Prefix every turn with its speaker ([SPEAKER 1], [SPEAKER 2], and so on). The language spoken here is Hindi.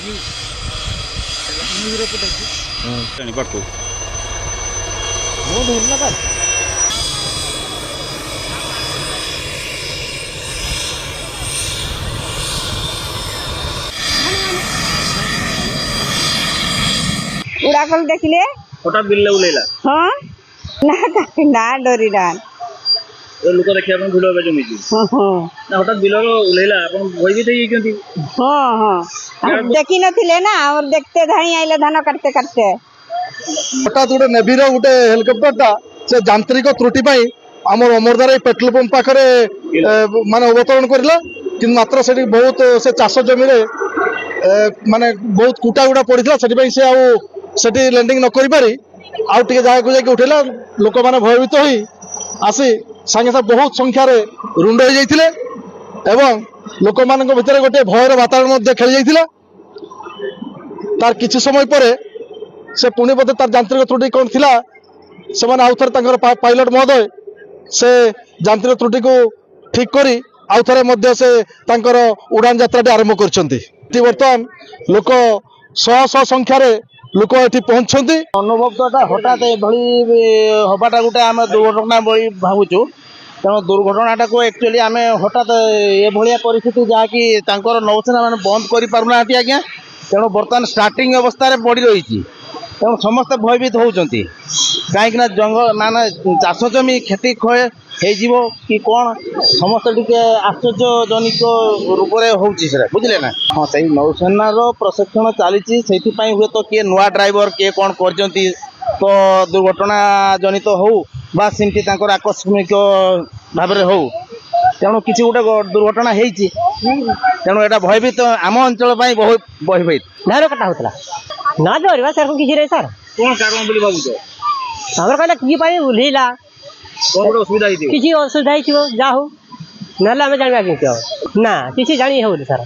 [SPEAKER 1] न्यूज रिपोर्ट अच्छी
[SPEAKER 2] पड़तो
[SPEAKER 1] बहुत धरना पर
[SPEAKER 3] उड़ा कल देखले
[SPEAKER 2] हठात बिल्ले उलेला
[SPEAKER 3] हाँ ना ना डरी डान
[SPEAKER 2] लोक देखिया अपन भिड़ जमी ना हठात बिल उलेला अपन भयभीत होइछंती
[SPEAKER 3] हाँ हाँ हम देखी नथिले ना और देखते धाई आइले धान काटते काटते
[SPEAKER 4] हठात गोटे नेवी गोटे हेलिकप्टरटा से यांत्रिक त्रुटि पाई आम अमरदार पेट्रोल पंप पाखे माने अवतरण करला कि मात्र से बहुत से चाष जमी माने बहुत कुटा गुड़ा पड़ा से लैंडिंग न करि पारी आउ टे जगह जाके उठेला लोक मैंने भयभीत होई आसी सागे सागे बहुत संख्यार रुंड हो जाइथिले एवं लोक मान भितर गोटे भयर वातावरण खेली जाइथिला तार किछि समय पर से पुणी बोधे तार यांत्रिक त्रुटि कौन थिला से माने आउ थरे पायलट महोदय से यांत्रिक त्रुटि को ठीक करी आउ थरे मध्य से तांकर उड़ान यात्रा आरंभ करछंती वर्तमान लोक शह शह संख्यार लोक ये पहुंचती
[SPEAKER 5] अनुभव तो हठात हवाटा गोटे आम दुर्घटना भावुचु तेणु दुर्घटनाटा को एक्चुअली आम हठात ये भाया परिस्थिति जहाँकि नौसेना मैंने बंद कर पारना आज्ञा तेणु बर्तमान स्टार्टिंग अवस्था पड़ रही तेणु समस्ते भयभीत होती कहीं जंगल ना चाष जमी क्षति क्षय हो कि कौन समस्त टी आश्चर्यजनित रूप से बुझे ना हाँ से नौसेनार प्रशिक्षण चली हुए तो किए नुआ ड्राइवर किए कौन कर तो दुर्घटना जनित हो सेमती आकस्मिक भाव हो तेणु किसी गोटे दुर्घटना होती तेणु यहाँ भयभीत आम अंचल बहुत भयभीत
[SPEAKER 6] धान कटा होता ना डरवा सर किसी रे सर
[SPEAKER 2] कौन कारण बोली भावुच
[SPEAKER 6] हमर कहला कि पाई उलीला
[SPEAKER 2] कौन असुविधा
[SPEAKER 6] किसी असुविधा हो जा हो ना आम जानवा कि ना किसी जानी हो सर